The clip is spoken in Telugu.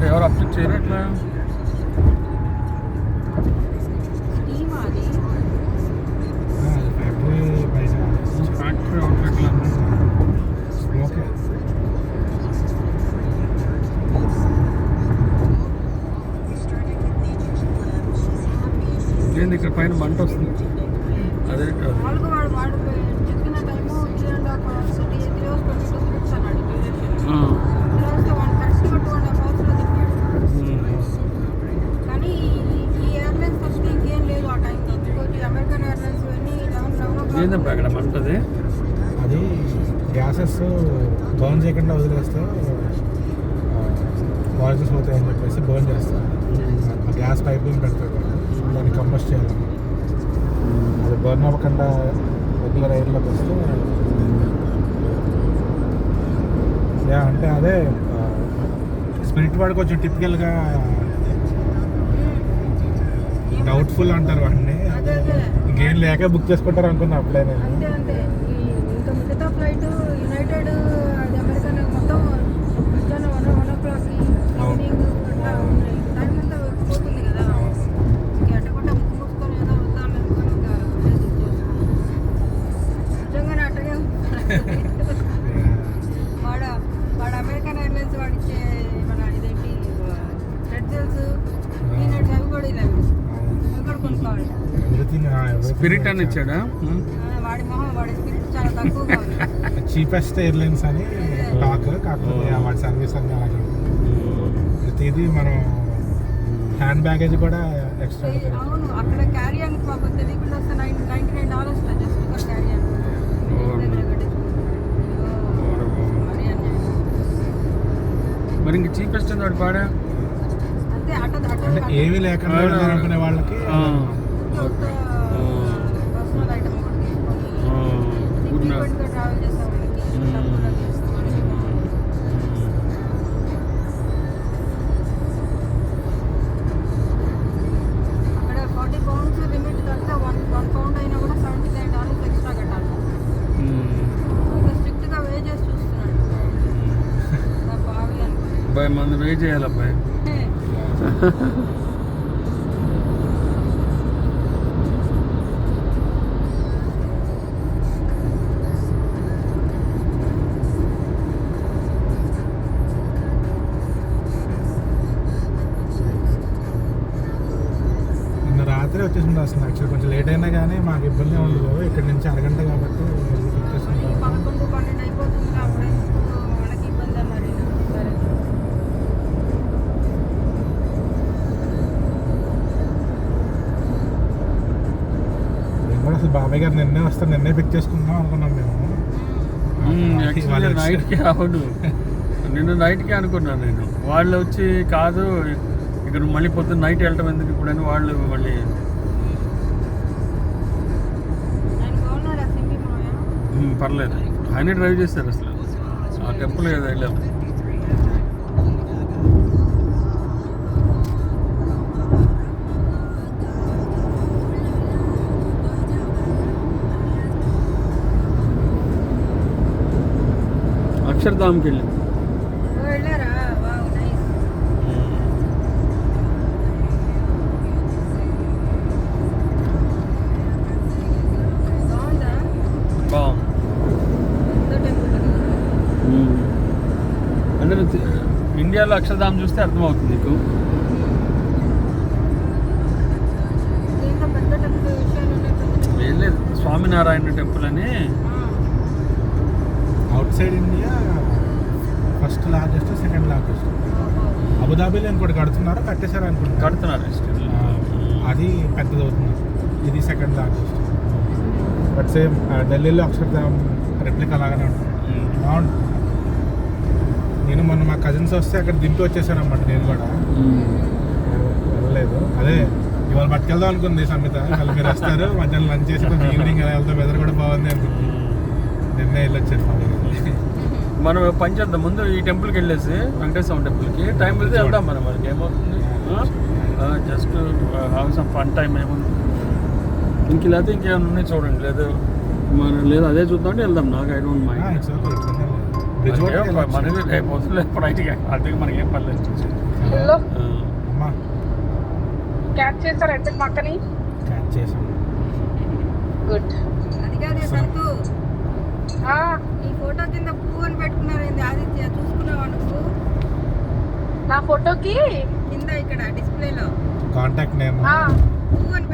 అంటే ఎవరు అప్డేట్ చేయరు ఎట్లా? ఫ్యాక్టరీ అవుట్లెట్లు ఓకే. ఏంది ఇక్కడ పైన మంట వస్తుంది? అదే ఏంటంటే అక్కడ మంటది. అది గ్యాసెస్ బర్న్ చేయకుండా వదిలేస్తే పాయిజన్స్ అవుతాయని చెప్పేసి బర్న్ చేస్తారు. ఆ గ్యాస్ పైపులను పెడతారు, దాన్ని కంబస్ట్ చేయాలి. అది బర్న్ అవ్వకుండా రెగ్యులర్ ఎయిర్లోకి వస్తే అంటే అదే స్పిరిట్ వాడు కొంచెం టిపికల్గా డౌట్ఫుల్ అంటారు వాడిని. ఇంకేం లేక బుక్ చేసుకుంటారు అనుకున్నా అప్పుడే నేను. ఇంకా మిగతా ఫ్లైట్ యునైటెడ్ అది అమెరికన్ మొత్తం మధ్యాహ్నం 1 ఈవినింగ్ అట్లా ఉన్నాయి. టైం అంతా పోతుంది కదా. ఎట్టకుండా ముక్కు మూసుకొని ఏదో వద్దాం అనుకొని నిజంగానే అట్టగే వాడు అమెరికన్ ఎయిర్లైన్స్ వాడిచ్చే మన ఇదేంటి రెడ్ సెల్స్ పీనట్స్ అవి కూడా ఇలా అవి కూడా కొనుక్కోవాలి. స్పిరిట్ అని ఇచ్చాడా? వాడి మొహం వాడి స్పిరిట్ చాలా తక్కువగా ఉంది. చీపెస్ట్ ఎయిర్లైన్స్ అని టాక్, కాకపోతే వాడి సర్వీస్ అని అలాగే ప్రతిదీ. మనం హ్యాండ్ బ్యాగేజ్ కూడా ఎక్స్ట్రా. అవును, అక్కడ క్యారియన్ పాపం తెలియకుండా వస్తే $99 జస్ట్ ఫర్ క్యారియన్. మరి ఇంక చీపెస్ట్ వాడు పాడా అంతే. అంటే ఏమీ లేకుండా అనుకునే వాళ్ళకి పర్సనల్ ఐటమ్ తీసుకొని ట్రావెల్ చేసే వాళ్ళకి అక్కడ 40 pounds లిమిట్ కంటే 1 pound అయినా కూడా $79 ఎక్స్ట్రా కట్టాలి. ఇంకా స్ట్రిక్ట్గా వే చేసి చూస్తున్నాడు. బావి అనుకో అబ్బాయి మంది వే చేయాలి అబ్బాయి. రాత్రి వచ్చేసింది అసలు. యాక్చువల్ కొంచెం లేట్ అయినా కానీ మాకు ఇబ్బంది ఉండదు. ఇక్కడ నుంచి అరగంట కాబట్టి 11-12 అయిపోతుంది. అప్పుడే మనకి ఇబ్బంది మరి. సరే మేము కూడా అసలు బాబాయ్ గారు నిన్నే వస్తాను, నిన్నే పిక్ చేసుకుందాం అనుకున్నాం మేము. నైట్కి అవును, నిన్న నైట్కే అనుకున్నాను నేను. వాళ్ళు వచ్చి కాదు ఇక్కడ మళ్ళీ పొద్దున్న నైట్ వెళ్ళటం ఎందుకు ఇప్పుడని వాళ్ళు మళ్ళీ పర్లేదు ఆయనే డ్రైవ్ చేస్తారు. అసలు ఆ టెంపుల్ ఏదో వెళ్ళాము. అక్షర్ధామ్కి వెళ్ళాము. అంటే ఇండియాలో అక్షరధామ్ చూస్తే అర్థమవుతుంది నీకు. వెళ్ళలేదు స్వామినారాయణ టెంపుల్ అని. Outside India first largest, second largest. అబుదాబీలో ఇంకోటి కడుతున్నారు, కట్టేశారు అనుకుంటున్నారు. కడుతున్నారు, అది పెద్దది అవుతుంది. ఇది సెకండ్ లార్జెస్ట్. బట్ సేమ్ ఢిల్లీలో అక్షరధామ్ రెప్లికా లాగానే ఉంటుంది. బాగుంటుంది. నేను మొన్న మా కజిన్స్ వస్తే అక్కడ దింపి వచ్చేసాను అన్నమాట. నేను కూడా వెళ్ళలేదు. అదే ఇవాళ పట్టుకెళ్దాం అనుకుంది సంగీత. మళ్ళీ మీరు వస్తారు, మధ్యాహ్నం లంచ్ చేసి కొంచెం ఈవినింగ్ ఎలా వెళ్తాం, వెదర్ కూడా బాగుంది అనుకుంది. నిన్నే వెళ్ళొచ్చాను. మనం పని చేద్దాం, ముందు ఈ టెంపుల్కి వెళ్ళేసి వెంకటేశ్వర టెంపుల్కి టైం వెళ్తే వెళ్దాం. మనం మనకి ఏమవుతుంది, just have some fun time ఏముంది. ఇంక లేకపోతే ఇంకేమైనా ఉన్నాయి చూడండి. లేదు అదే చూద్దాం అంటే వెళ్దాం. నాకు ఐ డోంట్ మైండ్. మనకి రేపు వద్దులే ఫ్లైట్గా, అందుకే మనకి ఏం పర్లేదు. హలో అమ్మా క్యాచ్ చేస్తారా అయితే పక్కని క్యాచ్ చేసాం. గుడ్. అది కాదే సంతు, ఈ ఫోటో కింద పువ్వు అని పెట్టుకున్నారు ఏంది ఆదిత్య, చూసుకున్నావా నువ్వు? నా ఫోటోకి కింద ఇక్కడ డిస్ప్లేలో కాంటాక్ట్ నేమ్ ఆ, పువ్వు అని